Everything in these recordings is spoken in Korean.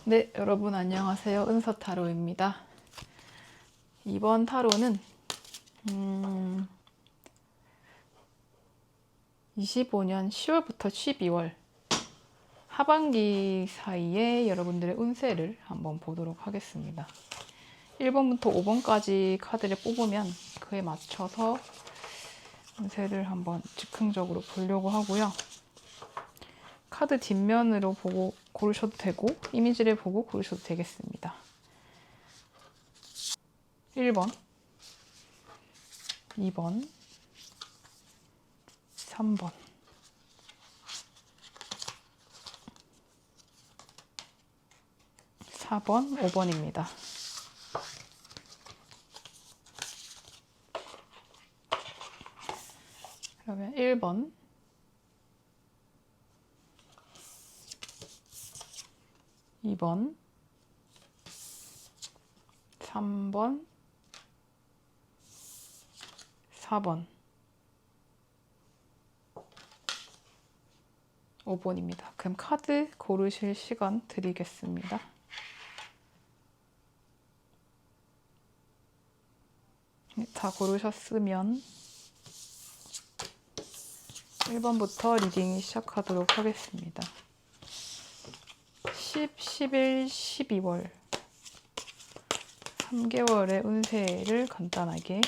네, 여러분 안녕하세요. 은서타로입니다. 이번 타로는 25년 10월부터 12월 하반기 사이에 여러분들의 운세를 한번 보도록 하겠습니다. 1번부터 5번까지 카드를 뽑으면 그에 맞춰서 운세를 한번 즉흥적으로 보려고 하고요. 카드 뒷면으로 보고 고르셔도 되고 이미지를 보고 고르셔도 되겠습니다. 1번, 2번, 3번, 4번, 5번입니다. 그러면 1번, 2번, 3번, 4번, 5번입니다. 그럼 카드 고르실 시간 드리겠습니다. 다 고르셨으면 1번부터 리딩 시작하도록 하겠습니다. 10, 11, 12월 3개월의 운세를 간단하게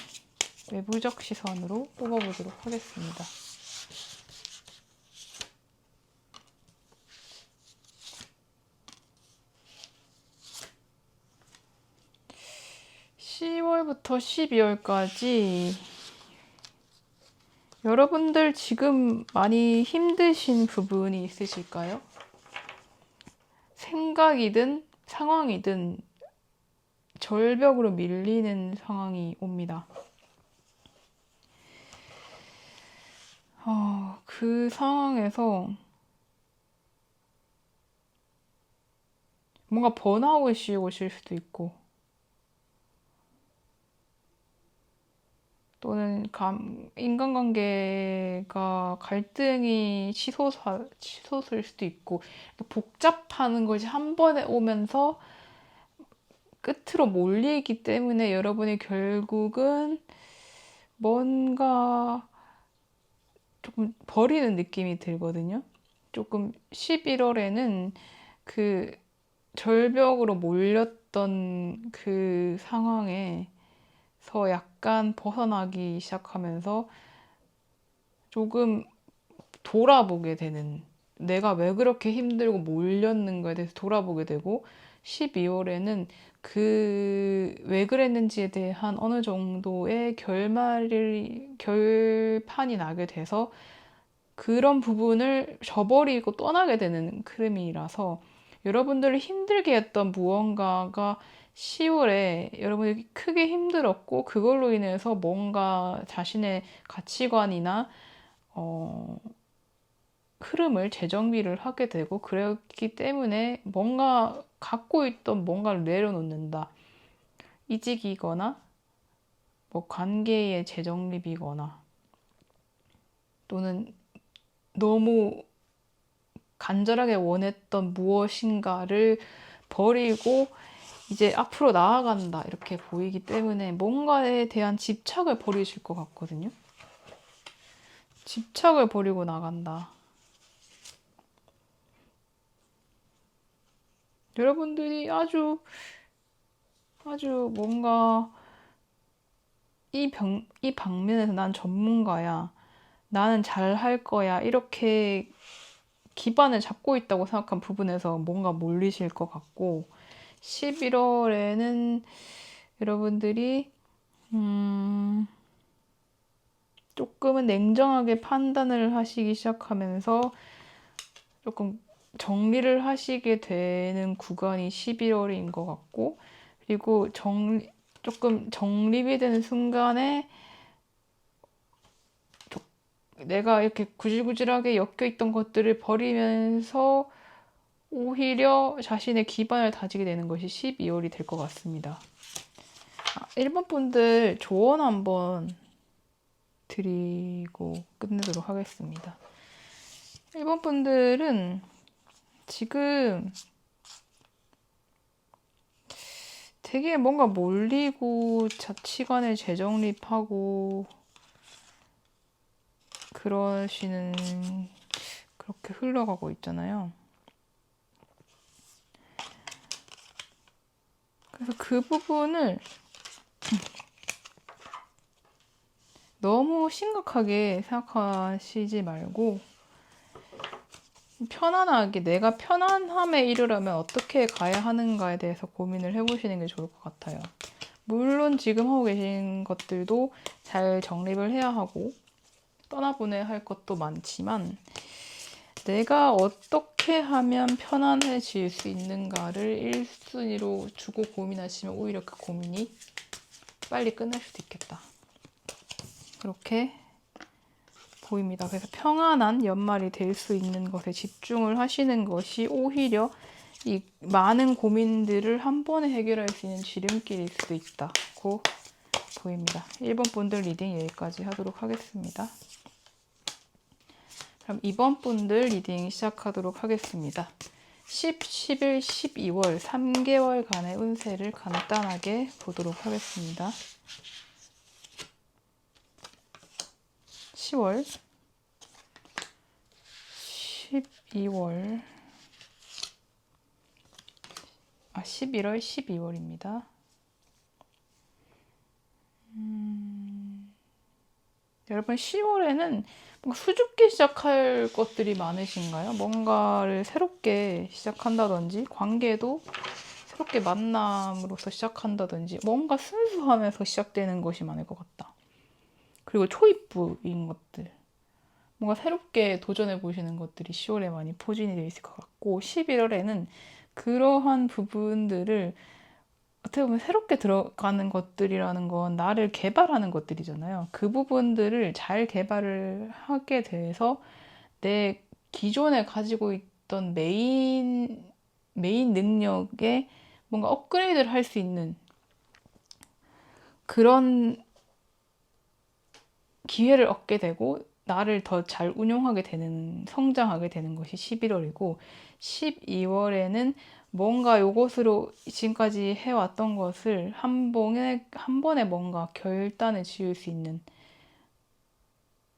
외부적 시선으로 뽑아보도록 하겠습니다. (10월부터) (12월까지) 여러분들 지금 많이 힘드신 부분이 있으실까요? 생각이든 상황이든 절벽으로 밀리는 상황이 옵니다. 그 상황에서 뭔가 번아웃이 오실 수도 있고 또는 인간관계가 갈등이 치솟을 수도 있고 복잡한 것이 한 번에 오면서 끝으로 몰리기 때문에 여러분이 결국은 뭔가 조금 버리는 느낌이 들거든요. 조금 11월에는 그 절벽으로 몰렸던 그 상황에서 약간 벗어나기 시작하면서 조금 돌아보게 되는, 내가 왜 그렇게 힘들고 몰렸는가에 대해서 돌아보게 되고, 12월에는 그 왜 그랬는지에 대한 어느 정도의 결판이 나게 돼서 그런 부분을 저버리고 떠나게 되는 흐름이라서 여러분들을 힘들게 했던 무언가가 10월에 여러분이 크게 힘들었고 그걸로 인해서 뭔가 자신의 가치관이나 흐름을 재정비를 하게 되고 그렇기 때문에 뭔가 갖고 있던 뭔가를 내려놓는다. 이직이거나 뭐 관계의 재정립이거나 또는 너무 간절하게 원했던 무엇인가를 버리고 이제 앞으로 나아간다 이렇게 보이기 때문에 뭔가에 대한 집착을 버리실 것 같거든요. 집착을 버리고 나간다. 여러분들이 아주 뭔가 이 방면에서 난 전문가야, 나는 잘 할 거야 이렇게 기반을 잡고 있다고 생각한 부분에서 뭔가 몰리실 것 같고 11월에는 여러분들이 조금은 냉정하게 판단을 하시기 시작하면서 조금 정리를 하시게 되는 구간이 11월인 것 같고, 그리고 조금 정립이 되는 순간에 내가 이렇게 구질구질하게 엮여있던 것들을 버리면서 오히려 자신의 기반을 다지게 되는 것이 12월이 될 것 같습니다. 1번 분들 조언 한번 드리고 끝내도록 하겠습니다. 1번 분들은 지금 되게 뭔가 몰리고 자치관을 재정립하고 그러시는, 그렇게 흘러가고 있잖아요. 그래서 그 부분을 너무 심각하게 생각하시지 말고 편안하게 내가 편안함에 이르려면 어떻게 가야 하는가에 대해서 고민을 해보시는 게 좋을 것 같아요. 물론 지금 하고 계신 것들도 잘 정립을 해야 하고 떠나보내야 할 것도 많지만 내가 어떻게 하면 편안해질 수 있는가를 1순위로 주고 고민하시면 오히려 그 고민이 빨리 끝날 수도 있겠다. 그렇게 보입니다. 그래서 평안한 연말이 될 수 있는 것에 집중을 하시는 것이 오히려 이 많은 고민들을 한 번에 해결할 수 있는 지름길일 수도 있다고 보입니다. 1번 분들 리딩 여기까지 하도록 하겠습니다. 그럼 2번 분들 리딩 시작하도록 하겠습니다. 10, 11, 12월 3개월간의 운세를 간단하게 보도록 하겠습니다. 10월, 12월, 11월, 12월입니다. 여러분 10월에는 수줍게 시작할 것들이 많으신가요? 뭔가를 새롭게 시작한다든지 관계도 새롭게 만남으로서 시작한다든지 뭔가 순수하면서 시작되는 것이 많을 것 같다. 그리고 초입부인 것들 뭔가 새롭게 도전해 보시는 것들이 10월에 많이 포진이 되어 있을 것 같고 11월에는 그러한 부분들을 어떻게 보면 새롭게 들어가는 것들이라는 건 나를 개발하는 것들이잖아요. 그 부분들을 잘 개발을 하게 돼서 내 기존에 가지고 있던 메인 능력에 뭔가 업그레이드를 할 수 있는 그런 기회를 얻게 되고 나를 더 잘 운용하게 되는, 성장하게 되는 것이 11월이고 12월에는 뭔가 요것으로 지금까지 해왔던 것을 한 번에 뭔가 결단을 지을 수 있는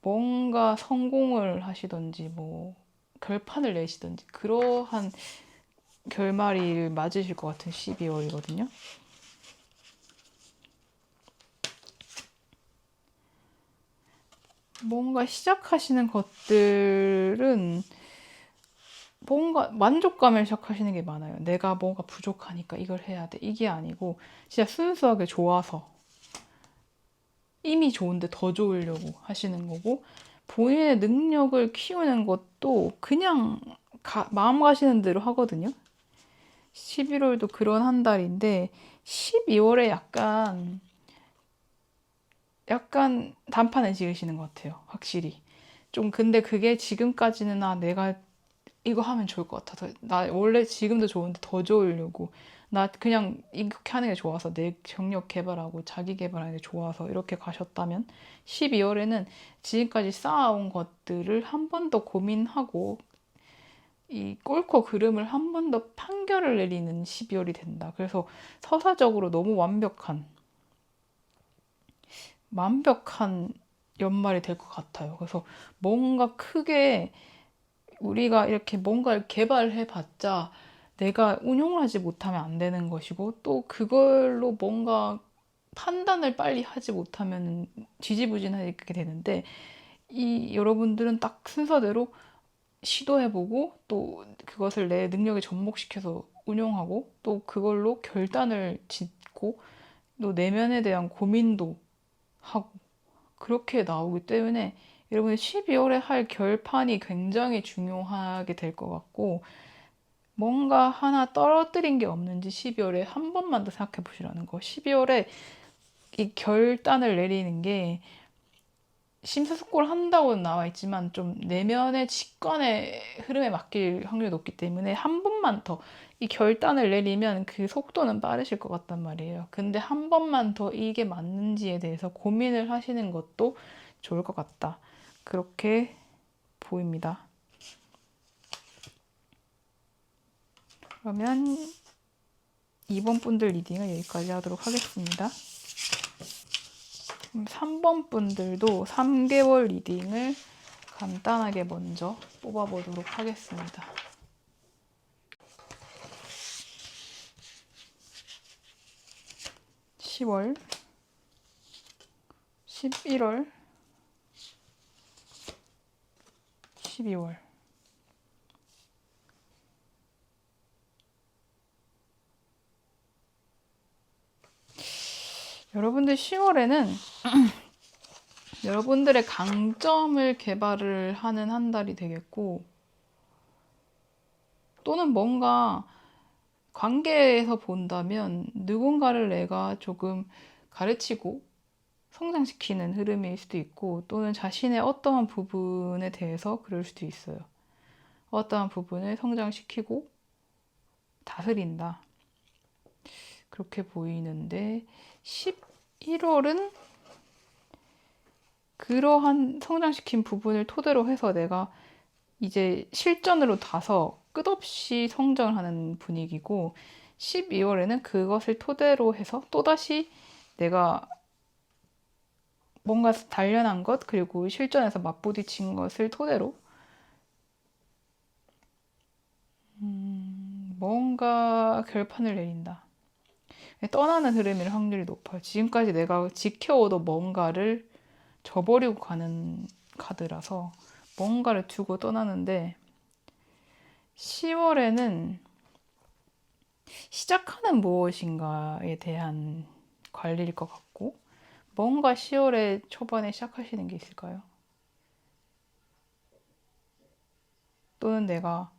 뭔가 성공을 하시던지 뭐 결판을 내시던지 그러한 결말을 맞으실 것 같은 12월이거든요. 뭔가 시작하시는 것들은 뭔가 만족감을 시작하시는 게 많아요. 내가 뭔가 부족하니까 이걸 해야 돼. 이게 아니고 진짜 순수하게 좋아서 이미 좋은데 더 좋으려고 하시는 거고 본인의 능력을 키우는 것도 그냥 마음 가시는 대로 하거든요. 11월도 그런 한 달인데 12월에 약간 단판을 지으시는 것 같아요. 확실히. 좀 근데 그게 지금까지는 내가 이거 하면 좋을 것 같아. 나 원래 지금도 좋은데 더 좋으려고. 나 그냥 이렇게 하는 게 좋아서 내 경력 개발하고 자기 개발하는 게 좋아서 이렇게 가셨다면 12월에는 지금까지 쌓아온 것들을 한 번 더 고민하고 이 옳고 그름을 한 번 더 판결을 내리는 12월이 된다. 그래서 서사적으로 너무 완벽한 연말이 될 것 같아요. 그래서 뭔가 크게 우리가 이렇게 뭔가를 개발해봤자 내가 운용을 하지 못하면 안 되는 것이고 또 그걸로 뭔가 판단을 빨리 하지 못하면 지지부진하게 되는데 여러분들은 딱 순서대로 시도해보고 또 그것을 내 능력에 접목시켜서 운용하고 또 그걸로 결단을 짓고 또 내면에 대한 고민도 하고 그렇게 나오기 때문에 여러분이 12월에 할 결판이 굉장히 중요하게 될 것 같고 뭔가 하나 떨어뜨린 게 없는지 12월에 한 번만 더 생각해 보시라는 거. 12월에 이 결단을 내리는 게 심사숙고를 한다고는 나와 있지만 좀 내면의 직관의 흐름에 맡길 확률이 높기 때문에 한 번만 더 이 결단을 내리면 그 속도는 빠르실 것 같단 말이에요. 근데 한 번만 더 이게 맞는지에 대해서 고민을 하시는 것도 좋을 것 같다. 그렇게 보입니다. 그러면 2번 분들 리딩을 여기까지 하도록 하겠습니다. 3번 분들도 3개월 리딩을 간단하게 먼저 뽑아보도록 하겠습니다. 10월, 11월, 12월. 여러분들 10월에는 여러분들의 강점을 개발을 하는 한 달이 되겠고, 또는 뭔가 관계에서 본다면 누군가를 내가 조금 가르치고 성장시키는 흐름일 수도 있고, 또는 자신의 어떠한 부분에 대해서 그럴 수도 있어요. 어떠한 부분을 성장시키고 다스린다. 그렇게 보이는데 11월은 그러한 성장시킨 부분을 토대로 해서 내가 이제 실전으로 다서 끝없이 성장을 하는 분위기고, 12월에는 그것을 토대로 해서 또다시 내가 뭔가 단련한 것, 그리고 실전에서 맞부딪힌 것을 토대로 뭔가 결판을 내린다. 떠나는 흐름일 확률이 높아요. 지금까지 내가 지켜오던 뭔가를 저버리고 가는 카드라서 뭔가를 두고 떠나는데, 10월에는 시작하는 무엇인가에 대한 관리일 것 같고, 뭔가 10월에 초반에 시작하시는 게 있을까요? 또는 내가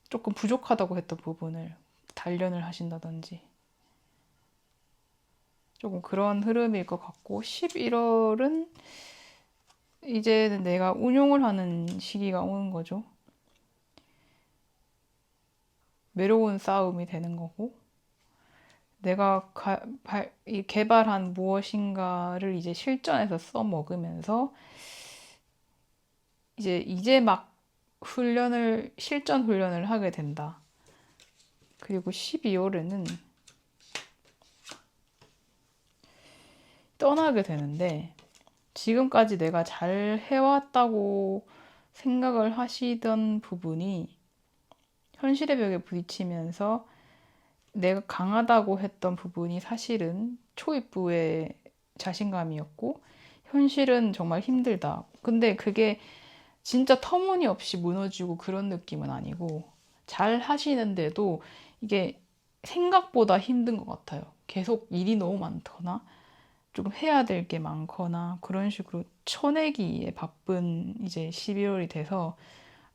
조금 부족하다고 했던 부분을 단련을 하신다든지, 조금 그런 흐름일 것 같고, 11월은 이제는 내가 운용을 하는 시기가 오는 거죠. 외로운 싸움이 되는 거고, 내가 개발한 무엇인가를 이제 실전에서 써먹으면서 이제 막 실전 훈련을 하게 된다. 그리고 12월에는 떠나게 되는데, 지금까지 내가 잘 해왔다고 생각을 하시던 부분이 현실의 벽에 부딪히면서 내가 강하다고 했던 부분이 사실은 초입부의 자신감이었고, 현실은 정말 힘들다. 근데 그게 진짜 터무니없이 무너지고 그런 느낌은 아니고, 잘 하시는데도 이게 생각보다 힘든 것 같아요. 계속 일이 너무 많거나 조금 해야 될 게 많거나 그런 식으로 쳐내기에 바쁜 이제 12월이 돼서,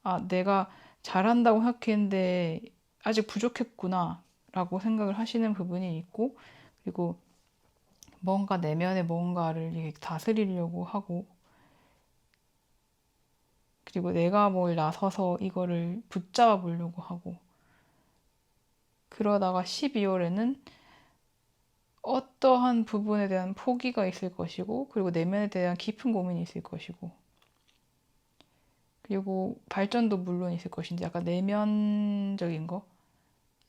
아, 내가 잘한다고 생각했는데 아직 부족했구나 라고 생각을 하시는 부분이 있고, 그리고 뭔가 내면의 뭔가를 다스리려고 하고, 그리고 내가 뭘 나서서 이거를 붙잡아 보려고 하고, 그러다가 12월에는 어떠한 부분에 대한 포기가 있을 것이고, 그리고 내면에 대한 깊은 고민이 있을 것이고, 그리고 발전도 물론 있을 것인데, 약간 내면적인 거,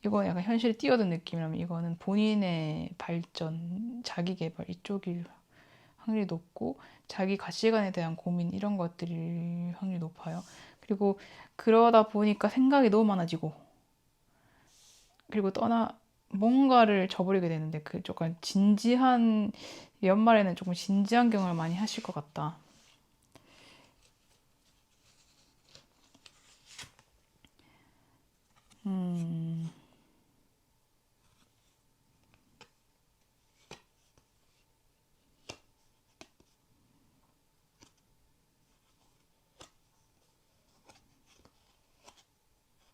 이건 약간 현실에 뛰어든 느낌이라면 이거는 본인의 발전, 자기 개발 이쪽일 확률이 높고, 자기 가치관에 대한 고민 이런 것들일 확률이 높아요. 그리고 그러다 보니까 생각이 너무 많아지고, 그리고 뭔가를 저버리게 되는데, 그 조금 진지한, 연말에는 조금 진지한 경험을 많이 하실 것 같다.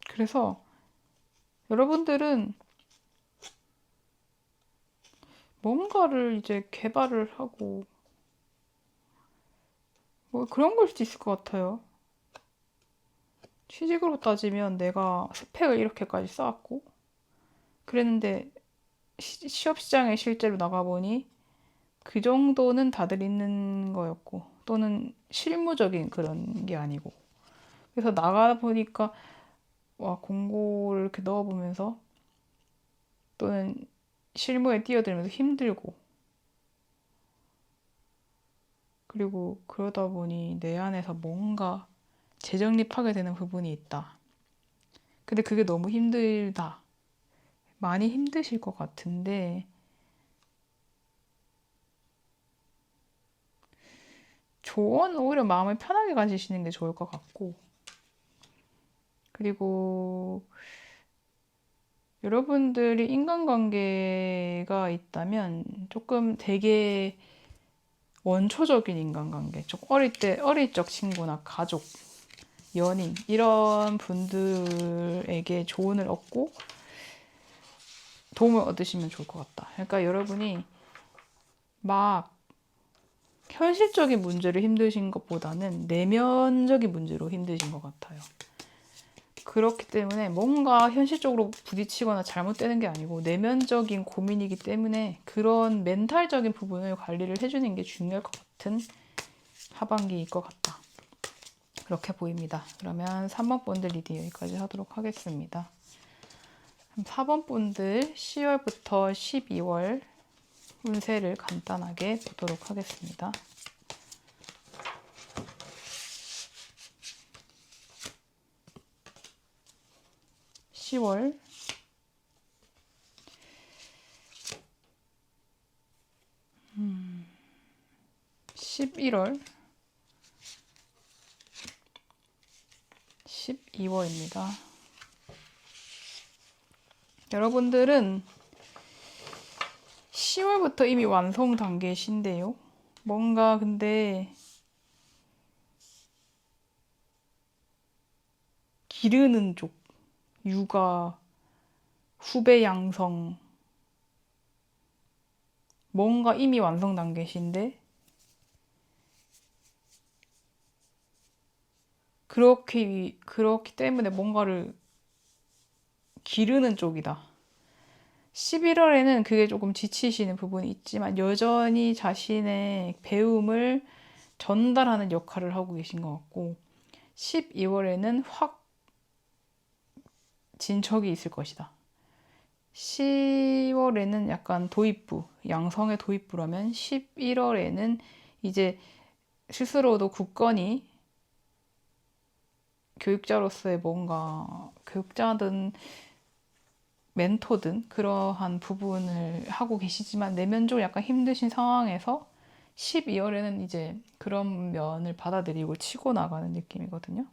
그래서 여러분들은 뭔가를 이제 개발을 하고, 뭐 그런 걸 수도 있을 것 같아요. 취직으로 따지면 내가 스펙을 이렇게까지 쌓았고, 그랬는데 취업 시장에 실제로 나가보니 그 정도는 다들 있는 거였고, 또는 실무적인 그런 게 아니고, 그래서 나가보니까 와, 공고를 이렇게 넣어보면서 또는 실무에 뛰어들면서 힘들고, 그리고 그러다 보니 내 안에서 뭔가 재정립하게 되는 부분이 있다. 근데 그게 너무 힘들다. 많이 힘드실 것 같은데, 조언 오히려 마음을 편하게 가지시는 게 좋을 것 같고, 그리고 여러분들이 인간관계가 있다면 조금 되게 원초적인 인간관계, 좀 어릴 적 친구나 가족, 연인, 이런 분들에게 조언을 얻고 도움을 얻으시면 좋을 것 같다. 그러니까 여러분이 막 현실적인 문제로 힘드신 것보다는 내면적인 문제로 힘드신 것 같아요. 그렇기 때문에 뭔가 현실적으로 부딪히거나 잘못되는 게 아니고 내면적인 고민이기 때문에 그런 멘탈적인 부분을 관리를 해주는 게 중요할 것 같은 하반기일 것 같다. 그렇게 보입니다. 그러면 3번 분들 리딩 여기까지 하도록 하겠습니다. 4번 분들 10월부터 12월 운세를 간단하게 보도록 하겠습니다. 10월 11월 12월입니다. 여러분들은 10월부터 이미 완성 단계신데요. 뭔가 근데 기르는 쪽, 육아, 후배 양성, 뭔가 이미 완성 단계신데 그렇기 때문에 뭔가를 기르는 쪽이다. 11월에는 그게 조금 지치시는 부분이 있지만 여전히 자신의 배움을 전달하는 역할을 하고 계신 것 같고 12월에는 확 진척이 있을 것이다. 10월에는 약간 도입부, 양성의 도입부라면 11월에는 이제 스스로도 굳건히 교육자로서의 뭔가 교육자든 멘토든 그러한 부분을 하고 계시지만 내면적으로 약간 힘드신 상황에서 12월에는 이제 그런 면을 받아들이고 치고 나가는 느낌이거든요.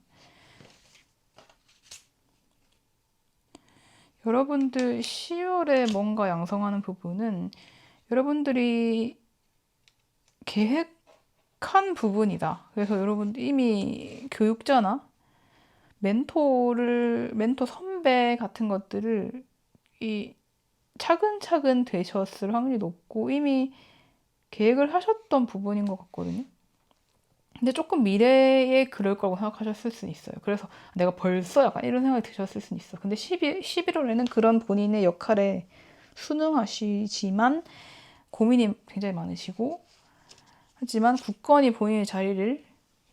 여러분들 10월에 뭔가 양성하는 부분은 여러분들이 계획한 부분이다. 그래서 여러분들 이미 교육자나 멘토 선배 같은 것들을 이 차근차근 되셨을 확률이 높고 이미 계획을 하셨던 부분인 것 같거든요. 근데 조금 미래에 그럴 거라고 생각하셨을 수는 있어요. 그래서 내가 벌써 약간 이런 생각이 드셨을 수는 있어. 근데 11월에는 그런 본인의 역할에 순응하시지만 고민이 굉장히 많으시고 하지만 굳건히 본인의 자리를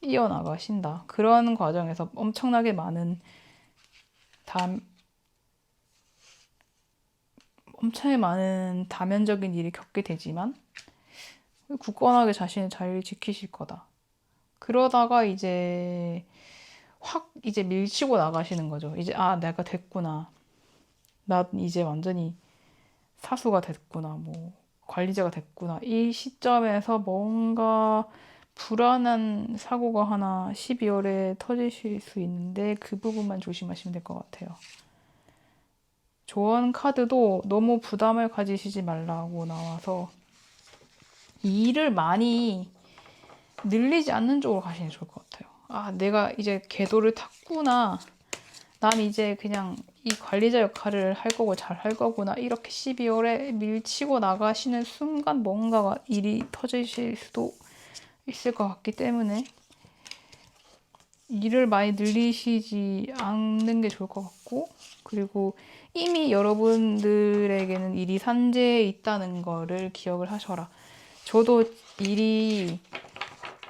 이어나가신다. 그런 과정에서 엄청나게 많은 다면적인 일이 겪게 되지만 굳건하게 자신의 자리를 지키실 거다. 그러다가 이제 확 이제 밀치고 나가시는 거죠. 이제 내가 됐구나. 난 이제 완전히 사수가 됐구나. 뭐 관리자가 됐구나. 이 시점에서 뭔가 불안한 사고가 하나 12월에 터지실 수 있는데 그 부분만 조심하시면 될 것 같아요. 조언 카드도 너무 부담을 가지시지 말라고 나와서 일을 많이 늘리지 않는 쪽으로 가시는 게 좋을 것 같아요. 내가 이제 궤도를 탔구나. 난 이제 그냥 이 관리자 역할을 할 거고 잘 할 거구나. 이렇게 12월에 밀치고 나가시는 순간 뭔가가 일이 터지실 수도 있을 것 같기 때문에 일을 많이 늘리시지 않는 게 좋을 것 같고 그리고 이미 여러분들에게는 일이 산재해 있다는 거를 기억을 하셔라. 저도 일이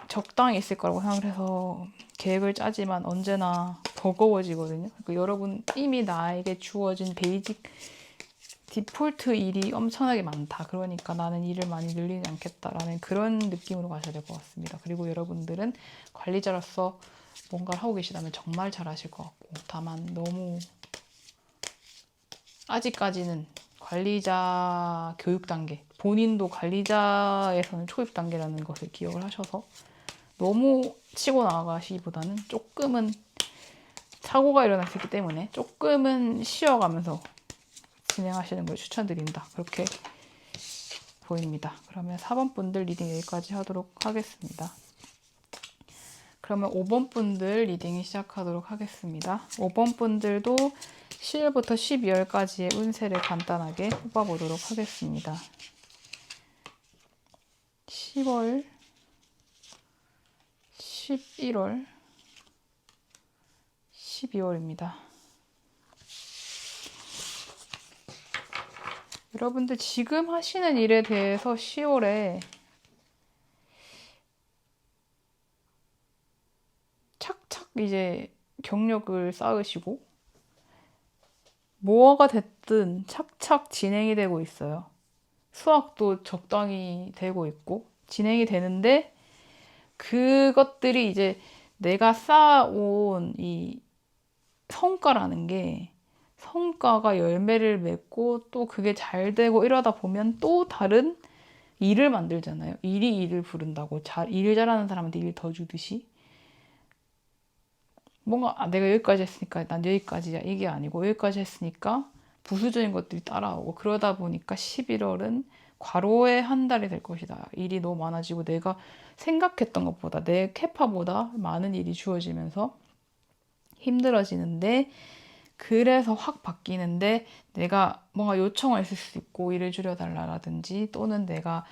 적당히 있을 거라고 생각을 해서 계획을 짜지만 언제나 버거워지거든요. 그러니까 여러분 이미 나에게 주어진 베이직 디폴트 일이 엄청나게 많다. 그러니까 나는 일을 많이 늘리지 않겠다라는 그런 느낌으로 가셔야 될 것 같습니다. 그리고 여러분들은 관리자로서 뭔가를 하고 계시다면 정말 잘하실 것 같고, 다만 너무 아직까지는 관리자 교육 단계, 본인도 관리자에서는 초급 단계라는 것을 기억을 하셔서 너무 치고 나가시기보다는 조금은 사고가 일어날 수 있기 때문에 조금은 쉬어가면서 진행하시는 걸 추천드린다. 그렇게 보입니다. 그러면 4번 분들 리딩 여기까지 하도록 하겠습니다. 그러면 5번 분들 리딩 시작하도록 하겠습니다. 5번 분들도 10월부터 12월까지의 운세를 간단하게 뽑아보도록 하겠습니다. 10월, 11월, 12월입니다. 여러분들 지금 하시는 일에 대해서 10월에 착착 이제 경력을 쌓으시고 뭐가 됐든 착착 진행이 되고 있어요. 수학도 적당히 되고 있고 진행이 되는데 그것들이 이제 내가 쌓아온 이 성과라는 게 성과가 열매를 맺고 또 그게 잘 되고 이러다 보면 또 다른 일을 만들잖아요. 일이 일을 부른다고 일 잘하는 사람한테 일 더 주듯이 뭔가 내가 여기까지 했으니까 난 여기까지야 이게 아니고 여기까지 했으니까 부수적인 것들이 따라오고 그러다 보니까 11월은 과로의 한 달이 될 것이다. 일이 너무 많아지고 내가 생각했던 것보다 내 캐파보다 많은 일이 주어지면서 힘들어지는데 그래서 확 바뀌는데 내가 뭔가 요청을 했을 수 있고 일을 줄여달라라든지 또는 내가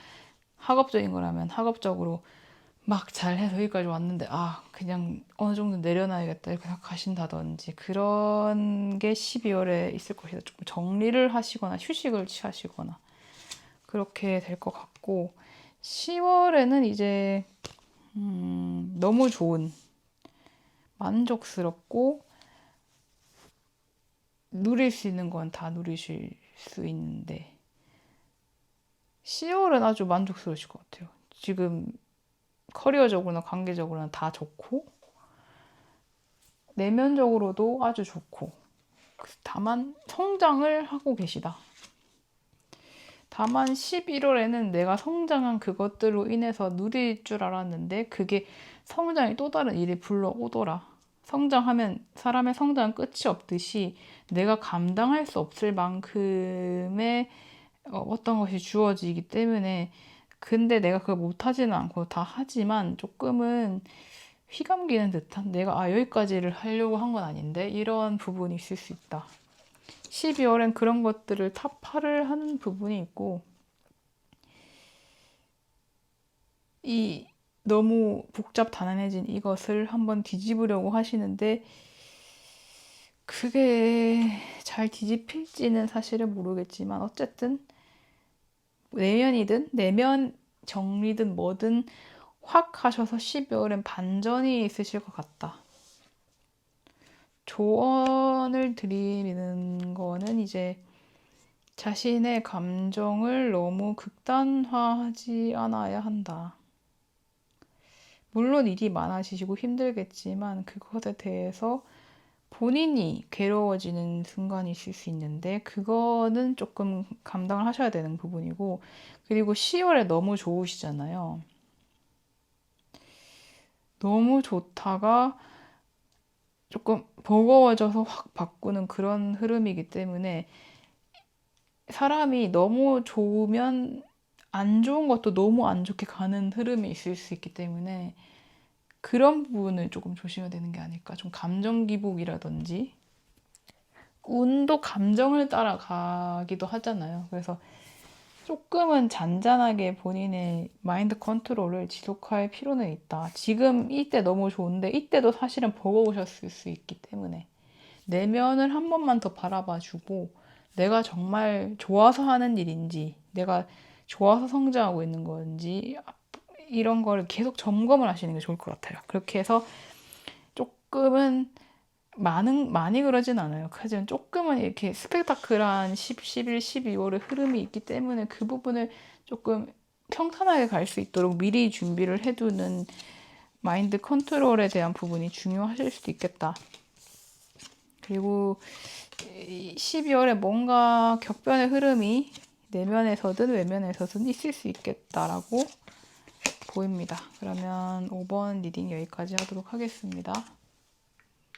학업적인 거라면 학업적으로 막 잘해서 여기까지 왔는데 그냥 어느 정도 내려놔야겠다 이렇게 생각하신다든지 그런 게 12월에 있을 것이다. 조금 정리를 하시거나 휴식을 취하시거나 그렇게 될 것 같고 10월에는 이제 너무 좋은 만족스럽고 누릴 수 있는 건 다 누리실 수 있는데 10월은 아주 만족스러우실 것 같아요. 지금 커리어적으로나 관계적으로나 다 좋고 내면적으로도 아주 좋고 다만 성장을 하고 계시다. 다만 11월에는 내가 성장한 그것들로 인해서 누릴 줄 알았는데 그게 성장이 또 다른 일이 불러오더라. 성장하면 사람의 성장은 끝이 없듯이 내가 감당할 수 없을 만큼의 어떤 것이 주어지기 때문에 근데 내가 그걸 못하지는 않고 다 하지만 조금은 휘감기는 듯한 내가 여기까지를 하려고 한 건 아닌데 이런 부분이 있을 수 있다. 12월엔 그런 것들을 타파를 하는 부분이 있고 이 너무 복잡 단단해진 이것을 한번 뒤집으려고 하시는데 그게 잘 뒤집힐지는 사실은 모르겠지만 어쨌든 내면이든 내면 정리든 뭐든 확 하셔서 12월엔 반전이 있으실 것 같다. 조언을 드리는 거는 이제 자신의 감정을 너무 극단화하지 않아야 한다. 물론 일이 많아지시고 힘들겠지만 그것에 대해서 본인이 괴로워지는 순간이 있을 수 있는데 그거는 조금 감당을 하셔야 되는 부분이고 그리고 10월에 너무 좋으시잖아요. 너무 좋다가 조금 버거워져서 확 바꾸는 그런 흐름이기 때문에 사람이 너무 좋으면 안 좋은 것도 너무 안 좋게 가는 흐름이 있을 수 있기 때문에 그런 부분을 조금 조심해야 되는 게 아닐까. 좀 감정 기복이라든지 운도 감정을 따라가기도 하잖아요. 그래서 조금은 잔잔하게 본인의 마인드 컨트롤을 지속할 필요는 있다. 지금 이때 너무 좋은데 이때도 사실은 버거우셨을 수 있기 때문에 내면을 한 번만 더 바라봐 주고 내가 정말 좋아서 하는 일인지 내가 좋아서 성장하고 있는 건지 이런 거를 계속 점검을 하시는 게 좋을 것 같아요. 그렇게 해서 조금은 많이 그러진 않아요. 하지만 조금은 이렇게 스펙타클한 10, 11, 12월의 흐름이 있기 때문에 그 부분을 조금 평탄하게 갈 수 있도록 미리 준비를 해두는 마인드 컨트롤에 대한 부분이 중요하실 수도 있겠다. 그리고 12월에 뭔가 격변의 흐름이 내면에서든 외면에서든 있을 수 있겠다라고 보입니다. 그러면 5번 리딩 여기까지 하도록 하겠습니다.